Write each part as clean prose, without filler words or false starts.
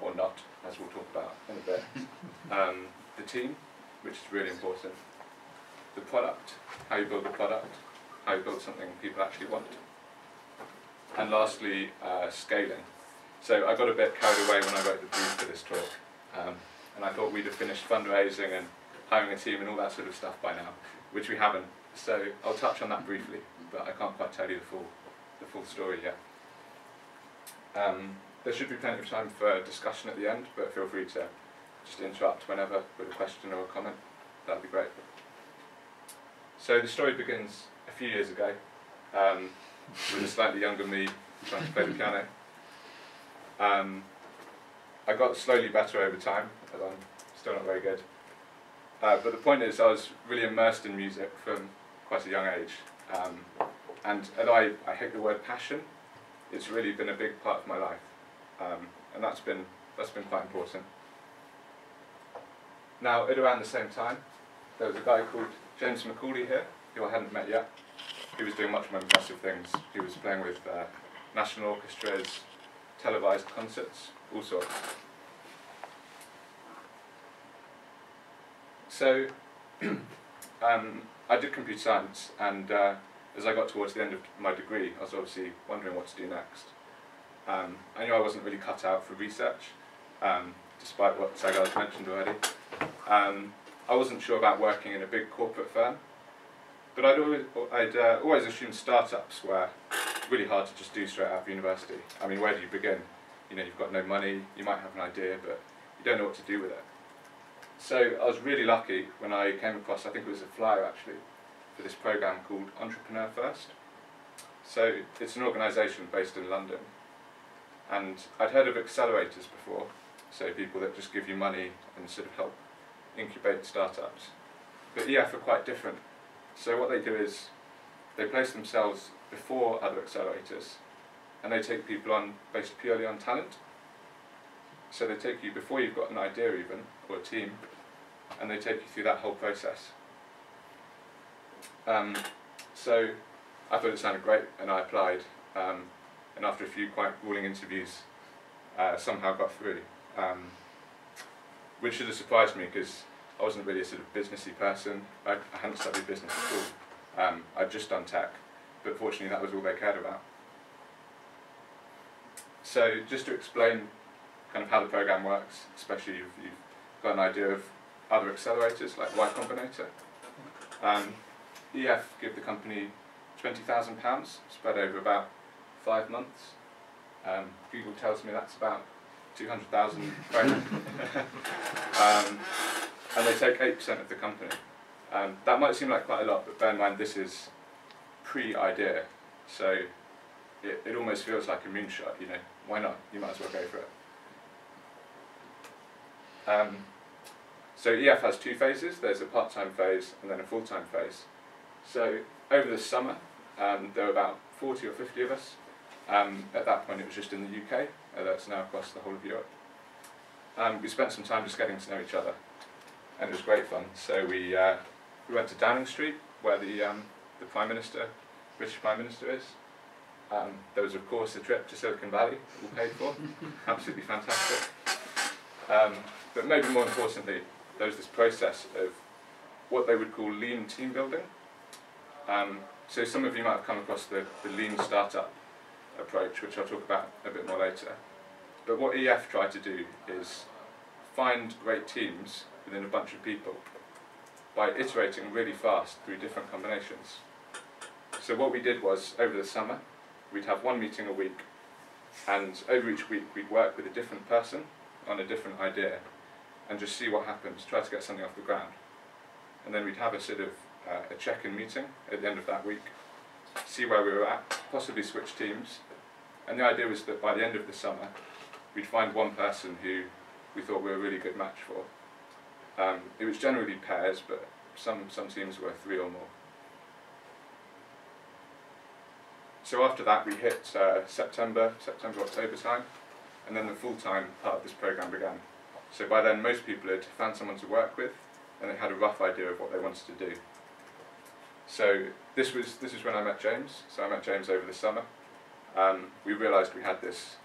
or not, as we'll talk about in a bit. The team, which is really important. The product, how you build the product, how you build something people actually want. And lastly, scaling. So I got a bit carried away when I wrote the brief for this talk, and I thought we'd have finished fundraising and hiring a team and all that sort of stuff by now, which we haven't. So I'll touch on that briefly, but I can't quite tell you the full story yet. There should be plenty of time for discussion at the end, but feel free to just interrupt whenever with a question or a comment. That would be great. So the story begins a few years ago, with a slightly younger me trying to play the piano. I got slowly better over time, as I'm still not very good. But the point is, I was really immersed in music from quite a young age. And although I hate the word passion, it's really been a big part of my life. And that's been quite important. Now, at around the same time, there was a guy called James McCauley here, who I hadn't met yet. He was doing much more impressive things. He was playing with national orchestras, televised concerts, all sorts. So, I did computer science, and as I got towards the end of my degree, I was obviously wondering what to do next. I knew I wasn't really cut out for research, despite what Sagar's mentioned already. I wasn't sure about working in a big corporate firm, but I'd always assumed startups were really hard to just do straight out of university. I mean, where do you begin? You know, you've got no money, you might have an idea, but you don't know what to do with it. So I was really lucky when I came across, I think it was a flyer actually, for this program called Entrepreneur First. So it's an organisation based in London, and I'd heard of accelerators before, so people that just give you money and sort of help incubate startups. But EF are quite different. So what they do is they place themselves before other accelerators, and they take people on based purely on talent. So they take you before you've got an idea even, or a team, and they take you through that whole process. So I thought it sounded great, and I applied, and after a few quite grueling interviews, somehow got through. Which should have surprised me, because I wasn't really a sort of businessy person. I hadn't studied business at all. I'd just done tech, but fortunately that was all they cared about. So just to explain kind of how the program works, especially if you've got an idea of other accelerators like Y Combinator. EF give the company £20,000 spread over about 5 months. Google tells me that's about 200,000 krona. And they take 8% of the company. That might seem like quite a lot, but bear in mind this is pre-idea, so it almost feels like a moonshot, you know. Why not? You might as well go for it. So EF has 2 phases. There's a part-time phase and then a full-time phase. So over the summer, there were about 40 or 50 of us. At that point it was just in the UK, although it's now across the whole of Europe. We spent some time just getting to know each other, and it was great fun. So we went to Downing Street, where the Prime Minister, British Prime Minister is. There was of course a trip to Silicon Valley, all paid for, absolutely fantastic. But maybe more importantly, there was this process of what they would call lean team building. So some of you might have come across the lean startup approach, which I'll talk about a bit more later. But what EF tried to do is find great teams within a bunch of people by iterating really fast through different combinations. So what we did was, over the summer, we'd have 1 meeting a week, and over each week we'd work with a different person on a different idea and just see what happens, try to get something off the ground. And then we'd have a sort of a check-in meeting at the end of that week, see where we were at, possibly switch teams. And the idea was that by the end of the summer, we'd find one person who we thought were a really good match for. It was generally pairs, but some teams were 3 or more. So after that we hit September, October time, and then the full-time part of this program began. So by then most people had found someone to work with, and they had a rough idea of what they wanted to do. So this was when I met James. So I met James over the summer. We realised we had this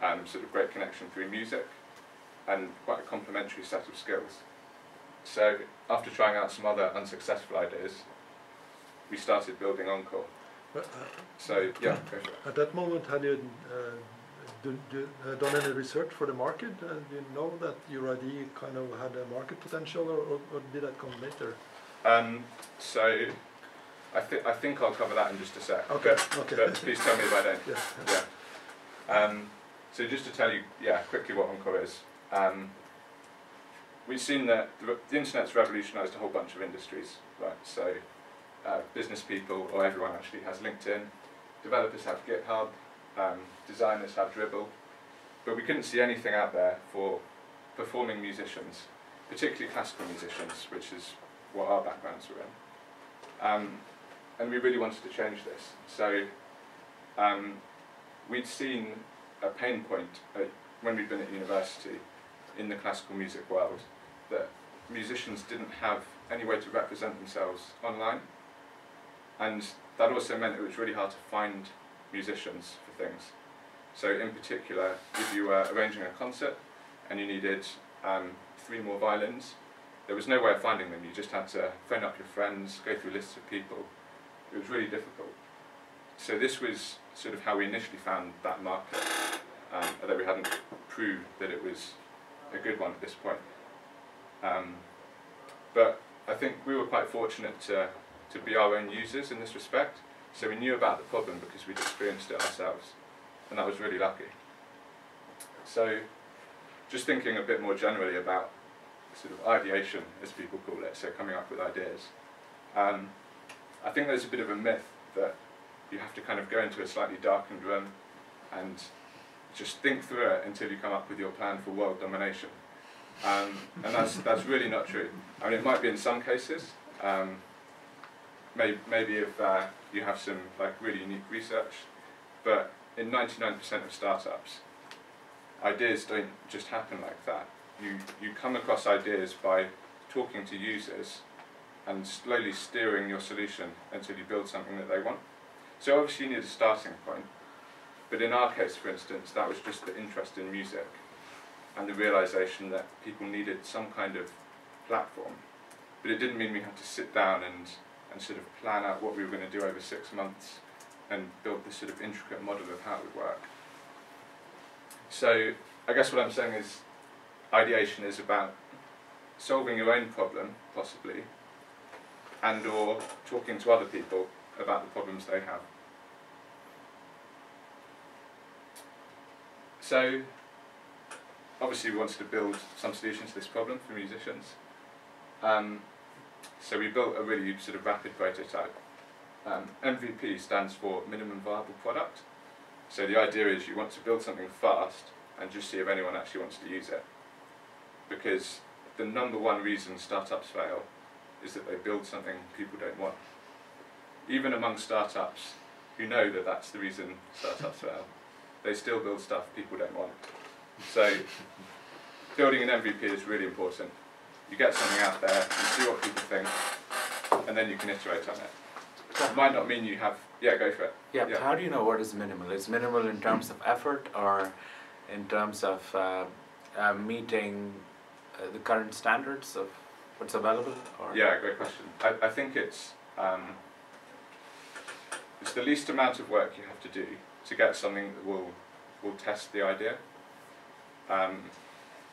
sort of great connection through music, and quite a complementary set of skills. So after trying out some other unsuccessful ideas, we started building Encore. So yeah, go for it. At that moment, had you done any research for the market? Do you know that your idea kind of had a market potential, or did that come later? So I think I'll cover that in just a sec. Okay. But please tell me if I don't. Yeah. Yeah. So just to tell you, quickly what Encore is. We've seen that the internet's revolutionised a whole bunch of industries, right? So business people, or everyone actually, has LinkedIn. Developers have GitHub. Designers have Dribble. But we couldn't see anything out there for performing musicians, particularly classical musicians, which is what our backgrounds were in. And we really wanted to change this. So we'd seen a pain point when we'd been at university in the classical music world, that musicians didn't have any way to represent themselves online. And that also meant it was really hard to find musicians for things. So in particular, if you were arranging a concert and you needed 3 more violins, there was no way of finding them. You just had to phone up your friends, go through lists of people. It was really difficult. So this was sort of how we initially found that market, although we hadn't proved that it was a good one at this point. But I think we were quite fortunate to be our own users in this respect. So we knew about the problem because we'd experienced it ourselves, and that was really lucky. So just thinking a bit more generally about sort of ideation, as people call it, so coming up with ideas. I think there's a bit of a myth that you have to kind of go into a slightly darkened room and just think through it until you come up with your plan for world domination. And that's really not true. I mean, it might be in some cases. Maybe if you have some really unique research, but in 99% of startups, ideas don't just happen like that. You come across ideas by talking to users and slowly steering your solution until you build something that they want. So obviously you need a starting point, but in our case, for instance, that was just the interest in music and the realization that people needed some kind of platform. But it didn't mean we had to sit down and sort of plan out what we were going to do over 6 months and build this sort of intricate model of how it would work. So I guess what I'm saying is ideation is about solving your own problem, possibly, and or talking to other people about the problems they have. So obviously we wanted to build some solution to this problem for musicians. So we built a really sort of rapid prototype. MVP stands for minimum viable product. So the idea is you want to build something fast and just see if anyone actually wants to use it. Because the #1 reason startups fail is that they build something people don't want. Even among startups who know that that's the reason startups fail, they still build stuff people don't want. So building an MVP is really important. You get something out there, you see what people think, and then you can iterate on it. It might not mean you have... Yeah, go for it. Yeah, but how do you know what is minimal? Is minimal in terms of effort or in terms of meeting the current standards of what's available? Or? Yeah, great question. I think it's the least amount of work you have to do to get something that will test the idea.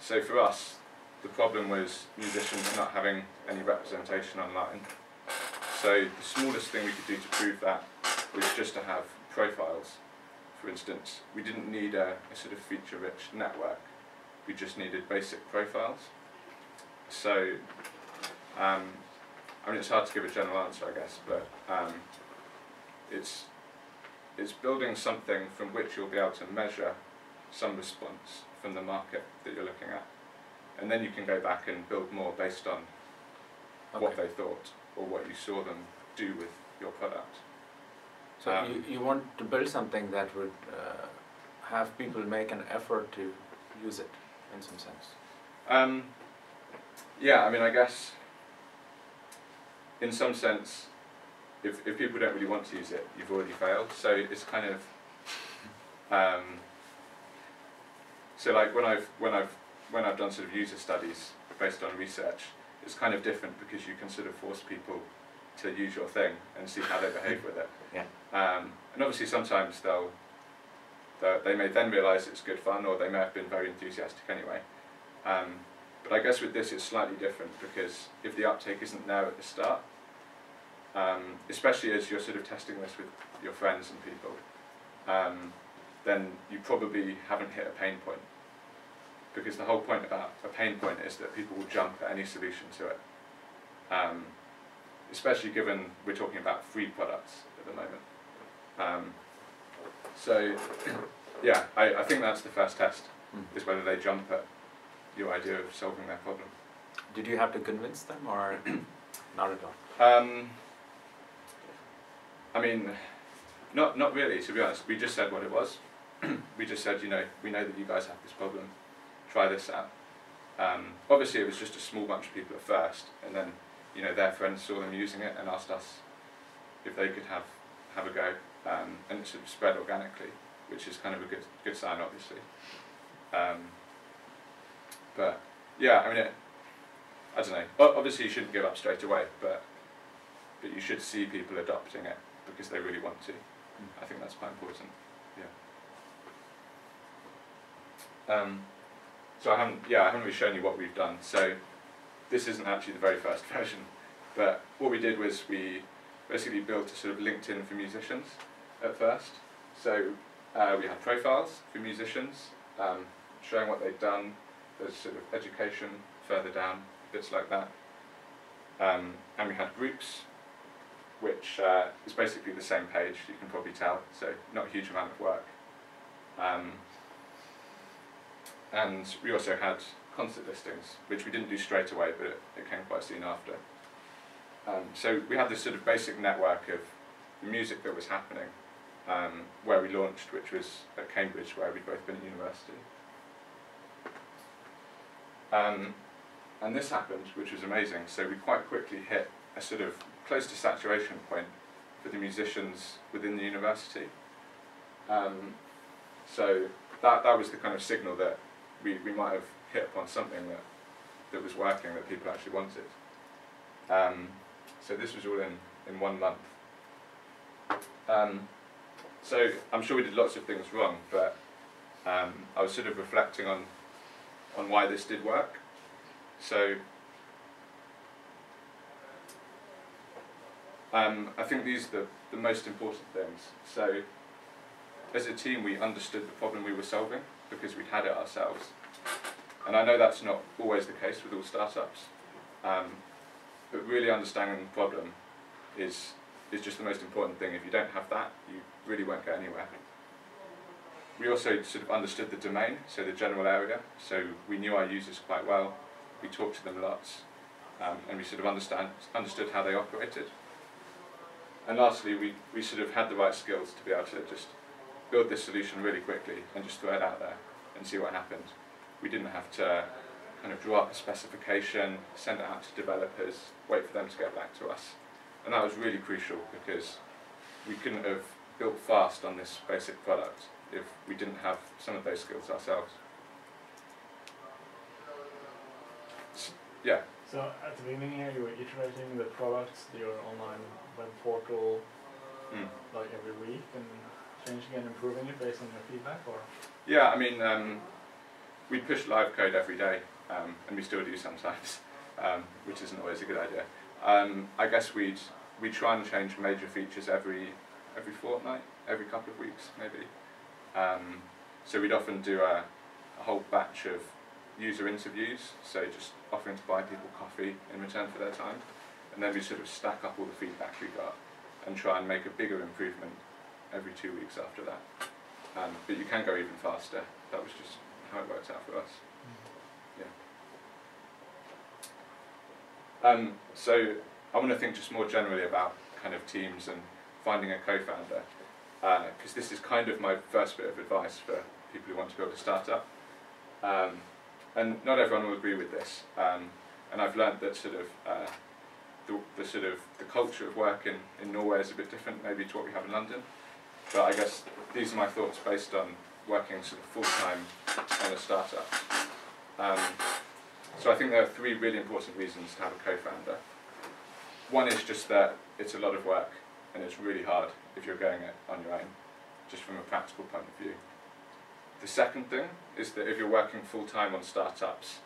So for us, the problem was musicians not having any representation online. So the smallest thing we could do to prove that was just to have profiles. For instance, we didn't need a sort of feature-rich network. We just needed basic profiles. So, I mean, it's hard to give a general answer, I guess, but it's building something from which you'll be able to measure some response from the market that you're looking at. And then you can go back and build more based on what they thought or what you saw them do with your product. So you want to build something that would have people make an effort to use it, in some sense? Yeah, I mean, I guess in some sense, if people don't really want to use it, you've already failed. So it's kind of, So like when I've done sort of user studies based on research, it's kind of different because you can sort of force people to use your thing and see how they behave with it. Yeah. And obviously sometimes they may then realise it's good fun, or they may have been very enthusiastic anyway. But I guess with this it's slightly different, because if the uptake isn't there at the start, especially as you're sort of testing this with your friends and people, then you probably haven't hit a pain point. Because the whole point about a pain point is that people will jump at any solution to it. Especially given we're talking about free products at the moment. So yeah, I think that's the first test, is whether they jump at your idea of solving their problem. Did you have to convince them, or not at all? I mean, not really, to be honest. We just said what it was. We just said, you know, we know that you guys have this problem, try this out. Obviously it was just a small bunch of people at first, and then, you know, their friends saw them using it and asked us if they could have a go, and it sort of spread organically, which is kind of a good sign, obviously. But yeah, I mean, I don't know. Obviously, you shouldn't give up straight away, but you should see people adopting it because they really want to. I think that's quite important. Yeah. So I haven't really shown you what we've done. So this isn't actually the very first version, but what we did was we basically built a sort of LinkedIn for musicians at first. So we had profiles for musicians, showing what they'd done. There's sort of education further down, bits like that. And we had groups, which is basically the same page, you can probably tell, so not a huge amount of work. And we also had concert listings, which we didn't do straight away, but it came quite soon after. So we had this sort of basic network of the music that was happening, where we launched, which was at Cambridge, where we'd both been at university. And this happened, which was amazing. So we quite quickly hit a sort of close to saturation point for the musicians within the university. So that was the kind of signal that we might have hit upon something that was working, that people actually wanted. So this was all in 1 month. So I'm sure we did lots of things wrong, but I was sort of reflecting on why this did work. So I think these are the most important things. So as a team, we understood the problem we were solving because we'd had it ourselves. And I know that's not always the case with all startups, but really understanding the problem is just the most important thing. If you don't have that, you really won't get anywhere. We also sort of understood the domain, so the general area, so we knew our users quite well, we talked to them lots, and we sort of understood how they operated. And lastly, we sort of had the right skills to be able to just build this solution really quickly and just throw it out there and see what happened. We didn't have to kind of draw up a specification, send it out to developers, wait for them to get back to us. And that was really crucial because we couldn't have built fast on this basic product if we didn't have some of those skills ourselves. Yeah. So at the beginning here, you were iterating the product, your online web portal, like every week, and changing and improving it based on your feedback, or? Yeah, I mean, we push live code every day, and we still do sometimes, which isn't always a good idea. I guess we try and change major features every fortnight, every couple of weeks maybe. So we'd often do a whole batch of user interviews, so just offering to buy people coffee in return for their time, and then we sort of stack up all the feedback we got and try and make a bigger improvement every 2 weeks after that. But you can go even faster. That was just how it worked out for us. Yeah. So I want to think just more generally about kind of teams and finding a co-founder, because this is kind of my first bit of advice for people who want to build a startup. And not everyone will agree with this, and I've learned that sort of the culture of work in Norway is a bit different maybe to what we have in London. But I guess these are my thoughts based on working sort of full-time on a startup. So I think there are three really important reasons to have a co-founder. One is just that it's a lot of work and it's really hard if you're going it on your own, just from a practical point of view. The second thing is that if you're working full-time on startups,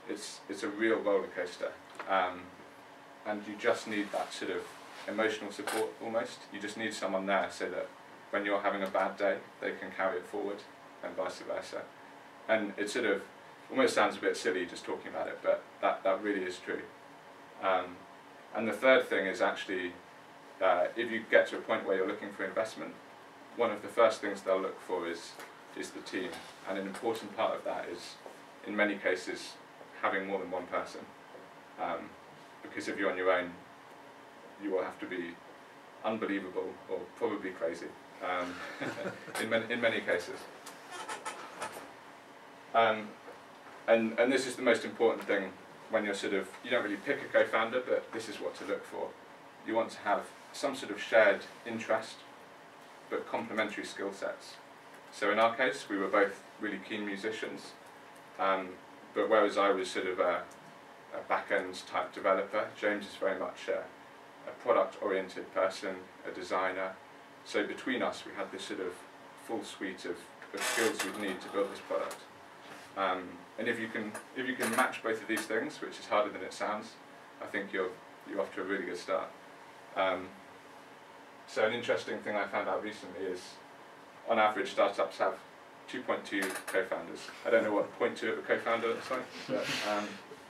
it's a real roller coaster, and you just need that sort of emotional support almost. You just need someone there so that when you're having a bad day, they can carry it forward, and vice versa. And it sort of almost sounds a bit silly just talking about it, but that really is true. And the third thing is actually, if you get to a point where you're looking for investment, one of the first things they'll look for is the team. And an important part of that is, in many cases, having more than one person. Because if you're on your own, you will have to be unbelievable or probably crazy in many cases. And this is the most important thing when you're you don't really pick a co-founder, but this is what to look for. You want to have some sort of shared interest, but complementary skill sets. So in our case, we were both really keen musicians, but whereas I was sort of a back-end type developer, James is very much a product-oriented person, a designer. So between us, we had this sort of full suite of skills we'd need to build this product. And if you can match both of these things, which is harder than it sounds, I think you're off to a really good start. So an interesting thing I found out recently is, on average, startups have 2.2 co-founders. I don't know what 0.2 of a co-founder looks like,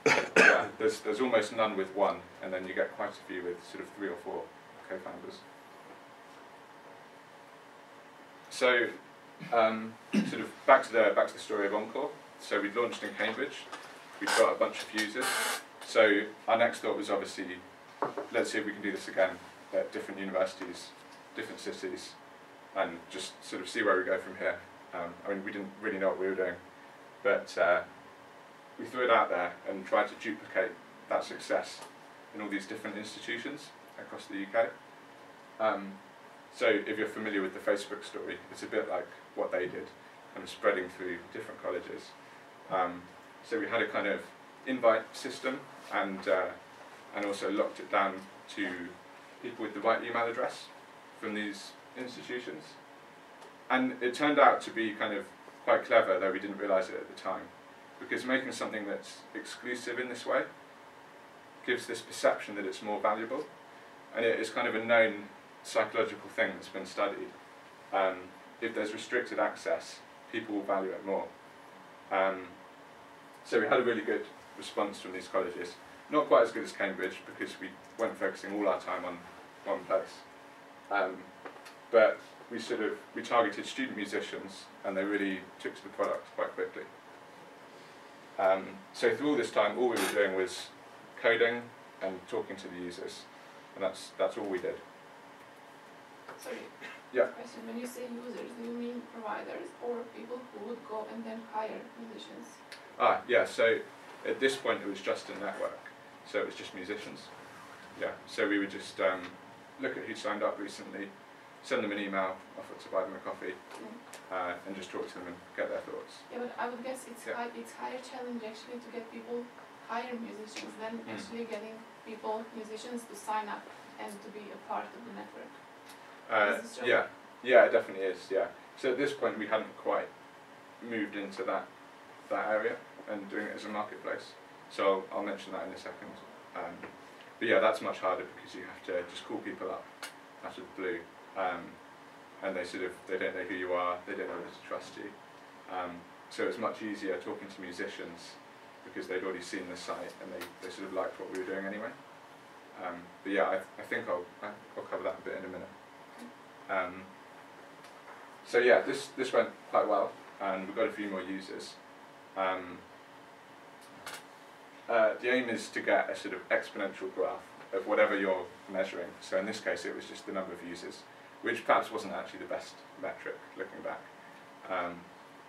but yeah, there's almost none with one, and then you get quite a few with sort of 3 or 4 co-founders. So, sort of back to the story of Encore. So we'd launched in Cambridge. We'd got a bunch of users. So our next thought was obviously, let's see if we can do this again at different universities, different cities, and just sort of see where we go from here. I mean, we didn't really know what we were doing, but we threw it out there and tried to duplicate that success in all these different institutions across the UK. So if you're familiar with the Facebook story, it's a bit like what they did, kind of spreading through different colleges. So we had a kind of invite system, and also locked it down to people with the right email address from these institutions. And it turned out to be kind of quite clever, though we didn't realise it at the time, because making something that's exclusive in this way gives this perception that it's more valuable, and it is kind of a known psychological thing that's been studied. If there's restricted access, people will value it more. So we had a really good response from these colleges. Not quite as good as Cambridge, because we weren't focusing all our time on one place. But we targeted student musicians, and they really took to the product quite quickly. So through all this time, all we were doing was coding and talking to the users, and that's all we did. Sorry. Yeah. Question. When you say users, do you mean providers or people who would go and then hire musicians? Yeah. So at this point, it was just a network. So it was just musicians. Yeah. So we would just look at who signed up recently, send them an email, offer to buy them a coffee, and just talk to them and get their thoughts. Yeah, but I would guess it's higher challenge actually to get people hire musicians than actually getting musicians to sign up and to be a part of the network. Yeah, it definitely is. Yeah. So at this point, we hadn't quite moved into that area and doing it as a marketplace. So I'll mention that in a second. But yeah, that's much harder because you have to just call people up out of the blue, and they don't know who you are, they don't know whether to trust you. So it's much easier talking to musicians because they'd already seen the site and they sort of liked what we were doing anyway. But yeah, I think I'll cover that a bit in a minute. So yeah, this went quite well, and we got a few more users. The aim is to get a sort of exponential graph of whatever you're measuring. So in this case, it was just the number of users, which perhaps wasn't actually the best metric looking back.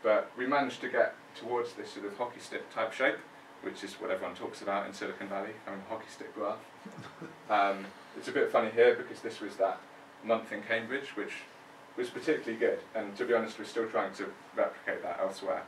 But we managed to get towards this sort of hockey stick type shape, which is what everyone talks about in Silicon Valley, having a hockey stick graph. It's a bit funny here because this was that month in Cambridge, which was particularly good, and to be honest, we're still trying to replicate that elsewhere.